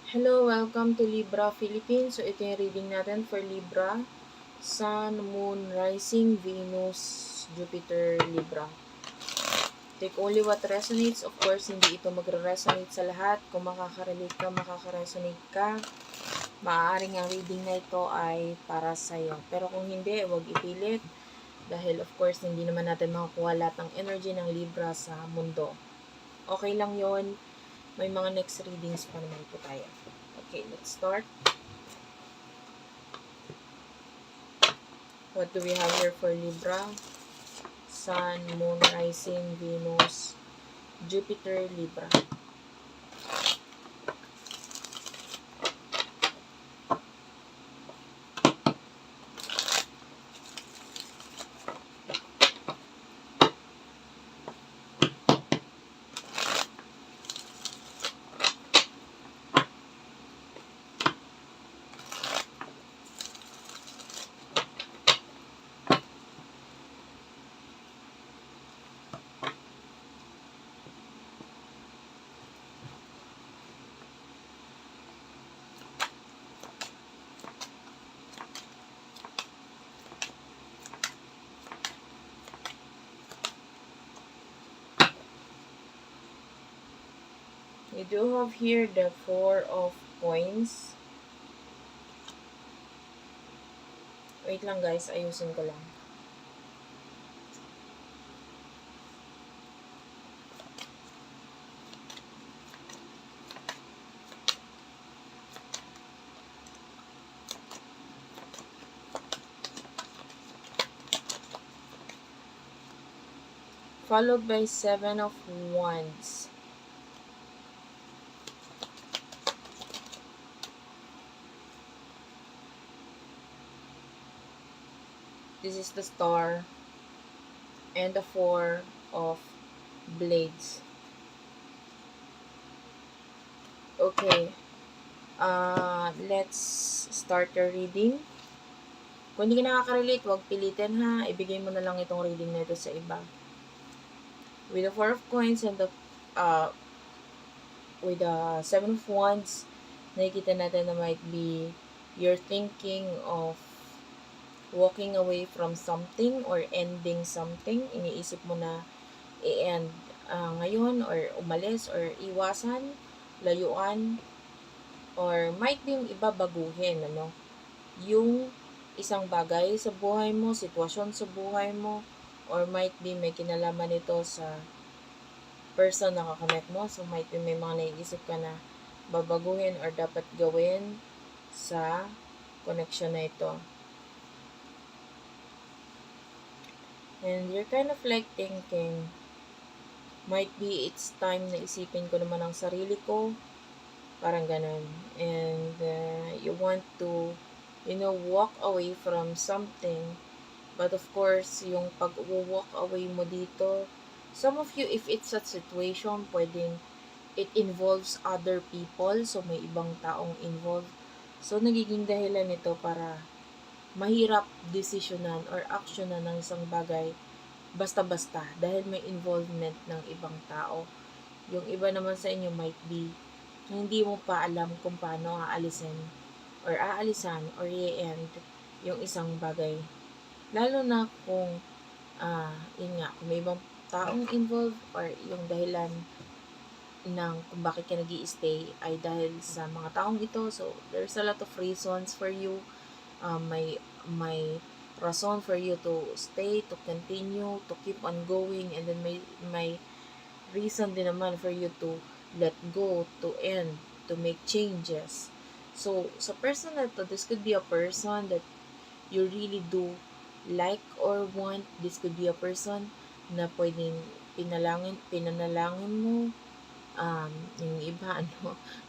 Hello, welcome to Libra Philippines. So, ito yung reading natin for Libra. Sun, Moon, Rising, Venus, Jupiter, Libra. Take only what resonates. Of course, hindi ito magre-resonate sa lahat. Kung makaka-relate ka, makaka-resonate ka. Maaaring ang reading na ito ay para sa'yo. Pero kung hindi, huwag ipilit. Dahil of course, hindi naman natin makakuha lahat ng energy ng Libra sa mundo. Okay lang yon. May mga next readings pa naman po tayo. Okay, let's start. What do we have here for Libra? Sun, Moon, Rising, Venus, Jupiter, Libra. We do have here the Four of Coins. Wait lang guys, ayusin ko lang. Followed by Seven of Wands. This is the Star. And the Four of Blades. Okay. Let's start the reading. Kung hindi ka nakaka-relate, huwag pilitin ha. Ibigay mo na lang itong reading na ito sa iba. With the Four of Coins and with the Seven of Wands, nakikita natin na might be you're thinking of walking away from something or ending something. Iniisip mo na i-end ngayon or umalis or iwasan, layuan, or might be yung iba baguhin, ano? Yung isang bagay sa buhay mo, sitwasyon sa buhay mo, or might be may kinalaman ito sa person na kakonect mo. So, might be may mga naiisip ka na babaguhin or dapat gawin sa connection na ito. And you're kind of like thinking, might be it's time na isipin ko naman ang sarili ko. Parang ganun. And you want to, walk away from something. But of course, yung pag-walk away mo dito, some of you, if it's a situation, pwedeng it involves other people. So, may ibang taong involved. So, nagiging dahilan nito para mahirap desisyonan or aksyonan ng isang bagay basta-basta dahil may involvement ng ibang tao. Yung iba naman sa inyo might be hindi mo pa alam kung paano aalisan or i-end yung isang bagay. Lalo na kung yun nga, kung may ibang taong involved or yung dahilan ng kung bakit ka nag-i-stay ay dahil sa mga taong ito. So, there's a lot of reasons for you. May rason for you to stay, to continue, to keep on going, and then may reason din naman for you to let go, to end, to make changes. So, sa person na to, this could be a person that you really do like or want. This could be a person na pwedeng pinanalangin mo. Yung iba,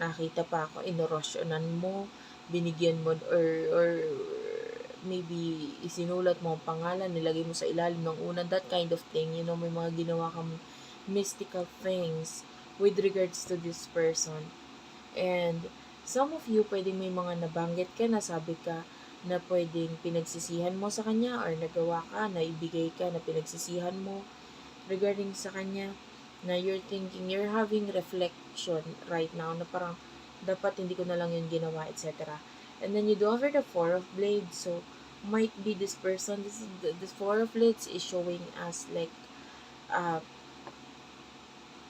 nakita pa ako, inorasyonan mo, binigyan mo, or maybe isinulat mo ang pangalan, nilagay mo sa ilalim ng unan, that kind of thing. May mga ginawa kang mystical things with regards to this person. And some of you, pwedeng may mga nabanggit ka, nasabi ka, na pwedeng pinagsisihan mo sa kanya or nagawa ka, na ibigay ka, na pinagsisihan mo regarding sa kanya, na you're thinking, you're having reflection right now, na parang dapat hindi ko na lang yun ginawa, etc. And then you do over the Four of Blades. So, might be this person, this Four of Blades is showing us like,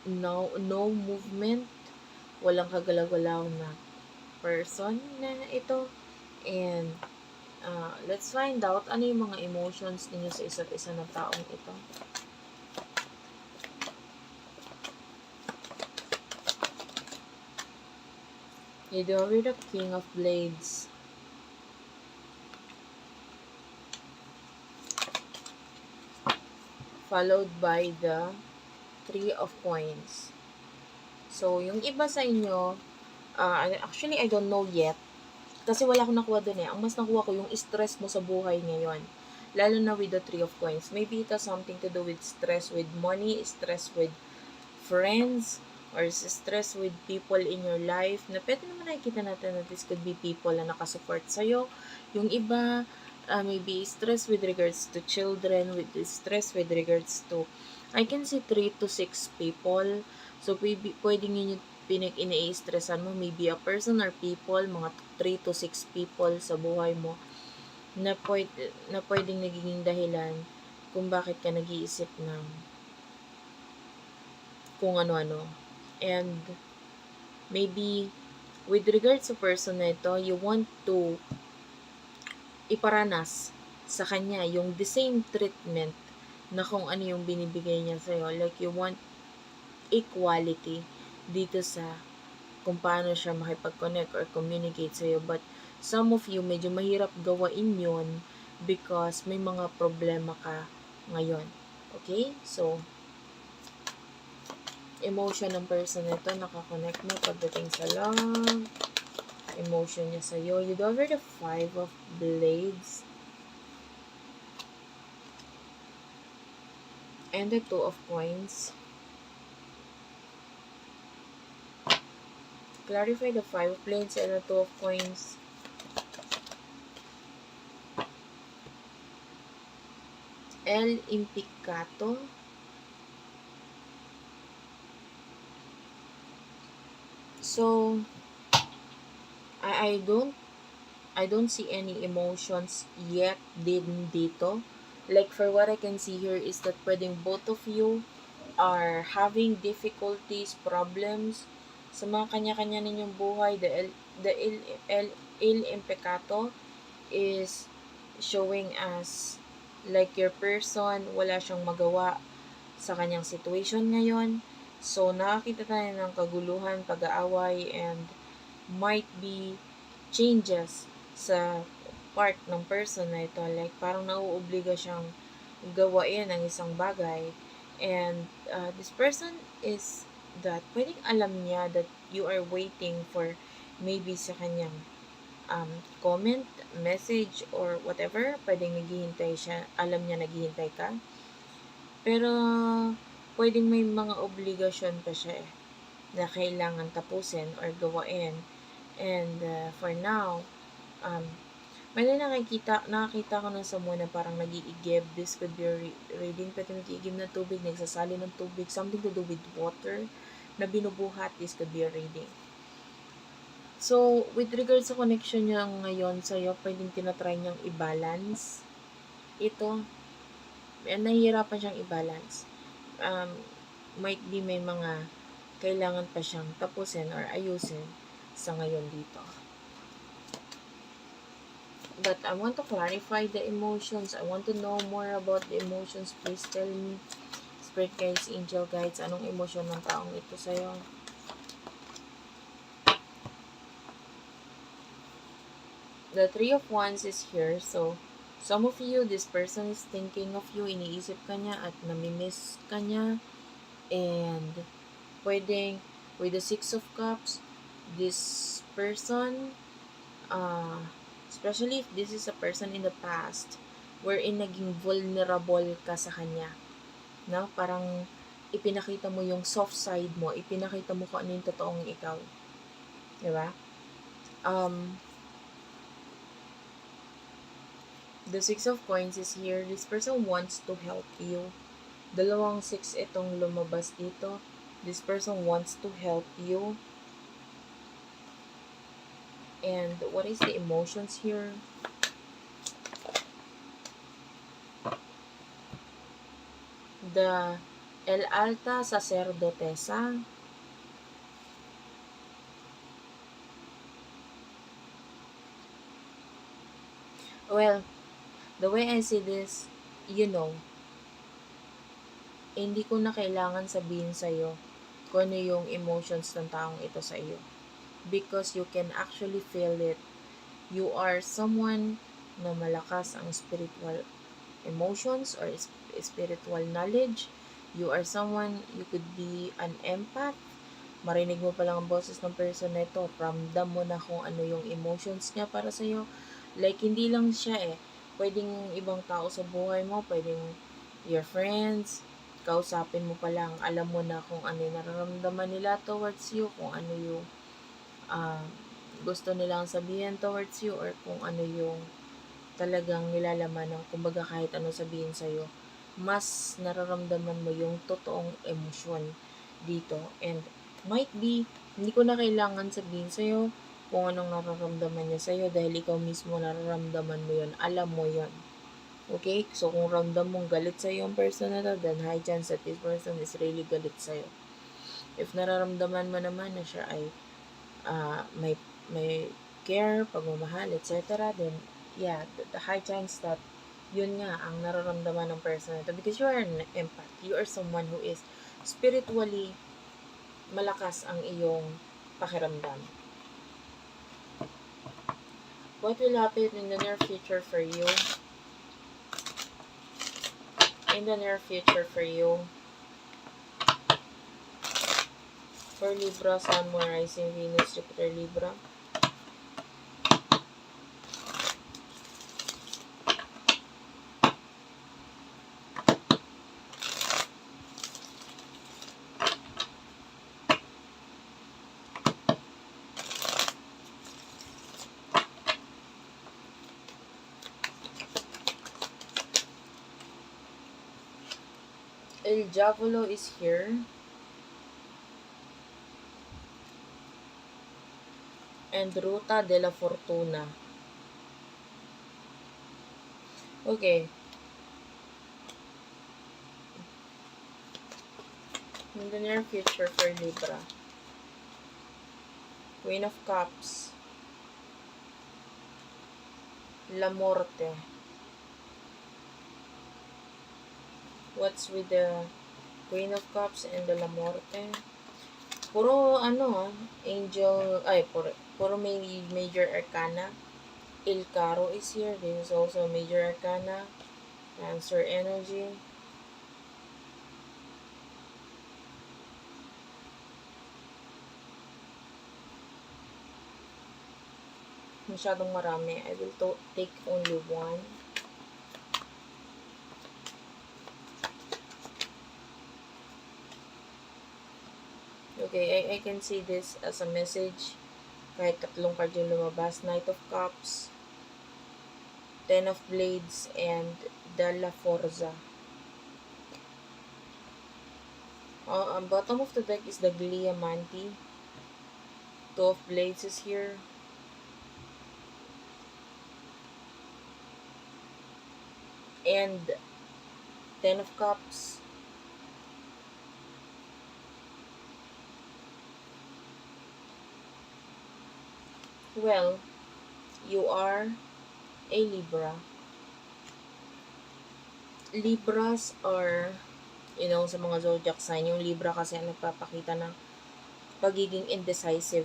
no movement, walang kagalaw-galaw na person na ito. And, let's find out ano yung mga emotions ninyo sa isa't isa na taong ito. You do over the King of Blades. Followed by the Three of Coins. So, yung iba sa inyo, actually, I don't know yet. Kasi wala akong nakuha dun eh. Ang mas nakuha ko, yung stress mo sa buhay ngayon. Lalo na with the Three of Coins. Maybe it has something to do with stress with money, stress with friends, or stress with people in your life, na pwede naman nakikita natin na this could be people na nakasupport sa'yo. Yung iba, maybe stress with regards to children, with stress with regards to, I can see 3 to 6 people. So, pwedeng yun yung ina-stressan mo, maybe a person or people, mga 3 to 6 people sa buhay mo, na pwedeng nagiging dahilan kung bakit ka nag-iisip ng kung ano-ano. And maybe with regards sa person na ito, you want to iparanas sa kanya yung the same treatment na kung ano yung binibigay niya sa'yo. Like, you want equality dito sa kung paano siya makipag-connect or communicate sa'yo. But some of you, medyo mahirap gawain yun because may mga problema ka ngayon. Okay? So, emotion ng person nito, nakakonect mo pagdating sa love, emotion niya sa'yo. You do over the Five of Blades, and the Two of Coins. Clarify the Five of Blades and the Two of Coins. El Impicato. So, I don't see any emotions yet din dito. Like, for what I can see here is that pwedeng both of you are having difficulties, problems sa mga kanya-kanya ninyong buhay. El Impecato is showing us like your person, wala siyang magawa sa kanyang situation ngayon. So, nakakita tayo ng kaguluhan, pag-aaway, and might be changes sa part ng person na ito. Like, parang nauobliga siyang gawain ang isang bagay. And this person is that, pwedeng alam niya that you are waiting for maybe sa kanyang comment, message, or whatever. Pwedeng naghihintay siya, alam niya naghihintay ka. Pero, pwedeng may mga obligasyon pa siya na kailangan tapusin or gawain. And for now, may nakakita ko ng someone na parang nag-iigib. This could be a reading, pwede nag-iigib na tubig, nagsasali ng tubig, something to do with water na binubuhat. This could be a reading. So, with regards sa connection niya ngayon sa'yo, pwedeng tinatry niyang i-balance ito. Nahihirapan siyang i-balance. Might be may mga kailangan pa siyang tapusin or ayusin sa ngayon dito. But I want to clarify the emotions. I want to know more about the emotions. Please tell me, Spirit Guides, Angel Guides, anong emosyon ng taong ito sa'yo? The Three of Wands is here. So, some of you, this person is thinking of you, iniisip ka niya at namimiss ka niya. And pwedeng with the Six of Cups, this person, especially if this is a person in the past, wherein naging vulnerable ka sa kanya. No? Parang ipinakita mo yung soft side mo, ipinakita mo kung ano yung totoong ikaw. Diba? The Six of Coins is here. This person wants to help you. Dalawang six itong lumabas dito. This person wants to help you. And what is the emotions here? The El Alta Sacerdotesa. Well, the way I see this, hindi ko na kailangan sabihin sa'yo kung ano yung emotions ng taong ito sa iyo. Because you can actually feel it. You are someone na malakas ang spiritual emotions or spiritual knowledge. You are someone, you could be an empath. Marinig mo pa lang ang boses ng person na ito, ramdam mo na kung ano yung emotions niya para sa'yo. Like, hindi lang siya pwedeng ibang tao sa buhay mo, pwedeng your friends, kausapin mo pa lang, alam mo na kung ano yung nararamdaman nila towards you, kung ano yung uh, gusto nilang sabihin towards you, or kung ano yung talagang nilalaman ng kumbaga kahit ano sabihin sa'yo, mas nararamdaman mo yung totoong emosyon dito. And might be, hindi ko na kailangan sabihin sa'yo kung anong nararamdaman niya sa'yo dahil ikaw mismo nararamdaman mo yun. Alam mo yun. Okay? So, kung ramdam mong galit sa'yo yung person na to, then high chance that this person is really galit sa'yo. If nararamdaman mo naman na siya ay may care, pagmamahal, etc., then yeah, the high chance that yun nga ang nararamdaman ng person na to, because you are an empath. You are someone who is spiritually malakas ang iyong pakiramdam. What will happen in the near future for you? In the near future for you, for Libra, Sun, Moon, Rising, Venus, Jupiter, Libra. El Diavolo is here. And Ruta de la Fortuna. Okay. In the near future for Libra, Queen of Cups, La Morte. What's with the Queen of Cups and the La Morte? Puro angel, puro may major arcana. Il Caro is here. This is also major arcana. Cancer energy. Masyadong marami. I will take only one. Okay, I can see this as a message. Kahit tatlong card yung lumabas. Knight of Cups, Ten of Blades, and the La Forza. Ang bottom of the deck is the Gliamanti. Two of Blades is here. And Ten of Cups. Well, you are a Libra. Libras are, sa mga zodiac sign, yung Libra kasi ang nagpapakita ng pagiging indecisive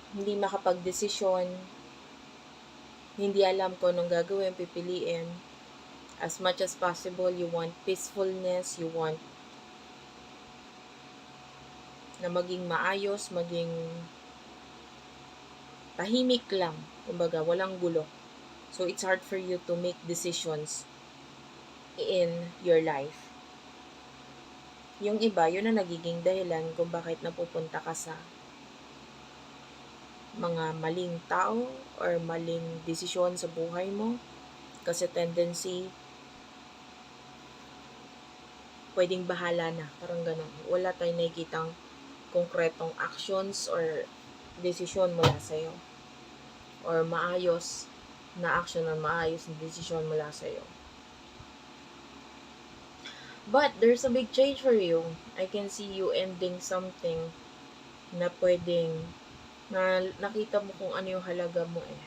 Hindi makapag-desisyon, hindi alam kung anong gagawin, pipiliin. As much as possible, you want peacefulness, you want na maging maayos, maging tahimik lang. Kumbaga, walang gulo. So, it's hard for you to make decisions in your life. Yung iba, yun na nagiging dahilan kung bakit napupunta ka sa mga maling tao or maling desisyon sa buhay mo. Kasi tendency, pwedeng bahala na. Parang ganun. Wala tayong nakikitang konkretong actions or desisyon mula sa'yo. or maayos na action or maayos na desisyon mula sa'yo. But there's a big change for you. I can see you ending something na pwedeng na nakita mo kung ano yung halaga mo eh.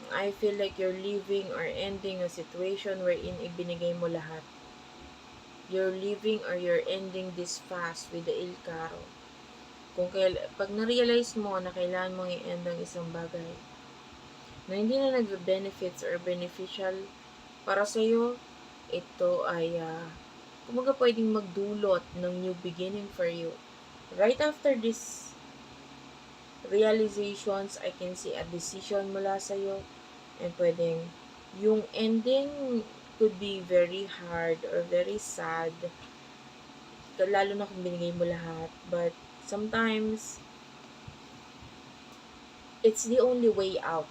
I feel like you're leaving or ending a situation wherein ibinigay mo lahat. You're leaving or you're ending this fast with the El Caro. Pag na-realize mo na kailangan mong i-end ang isang bagay na hindi na nag-benefits or beneficial para sa'yo, ito ay kumaga pwedeng magdulot ng new beginning for you. Right after this realizations, I can see a decision mula sa'yo, and pwedeng yung ending could be very hard or very sad, lalo na kung binigay mo lahat. But sometimes, it's the only way out.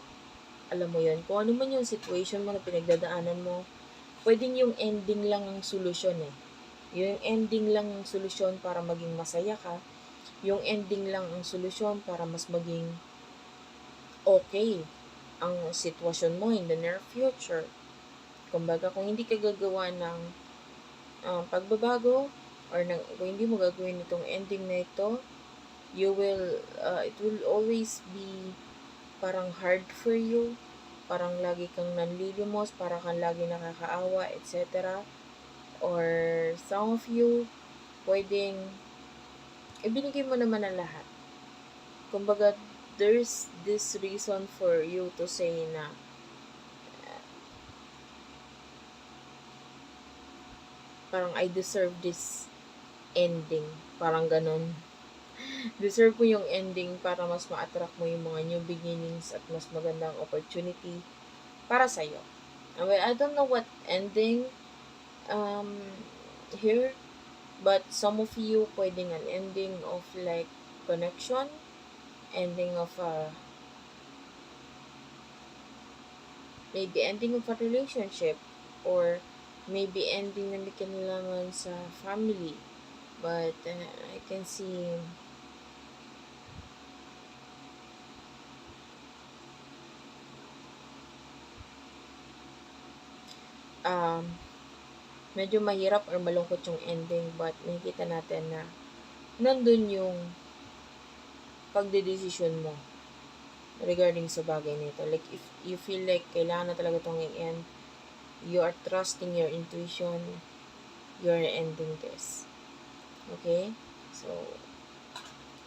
Alam mo yun, kung ano man yung situation mo na pinagdadaanan mo, pwedeng yung ending lang ang solusyon eh. Yung ending lang ang solusyon para maging masaya ka. Yung ending lang ang solusyon para mas maging okay ang sitwasyon mo in the near future. Kumbaga, kung hindi ka gagawa ng pagbabago or kung hindi mo gagawin itong ending na ito, it will always be parang hard for you, parang lagi kang nanlilimos, parang kang lagi nakakaawa, etc. Or some of you, pwedeng ibinigay mo naman ang lahat. Kumbaga, there's this reason for you to say na parang I deserve this ending. Parang ganun. Deserve mo yung ending para mas ma-attract mo yung mga new beginnings at mas magandang opportunity para sa'yo. Well, I don't know what ending here, but some of you pwedeng an ending of like connection, ending of maybe ending of a relationship, or maybe ending na may kinalaman sa family. But I can see medyo mahirap or malungkot yung ending, but nakikita natin na nandun yung pagdedesisyon mo regarding sa bagay nito. Like, if you feel like kailangan na talaga itong i-end, you are trusting your intuition, you're ending this. Okay? So,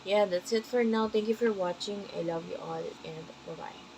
yeah, that's it for now. Thank you for watching. I love you all, and bye-bye.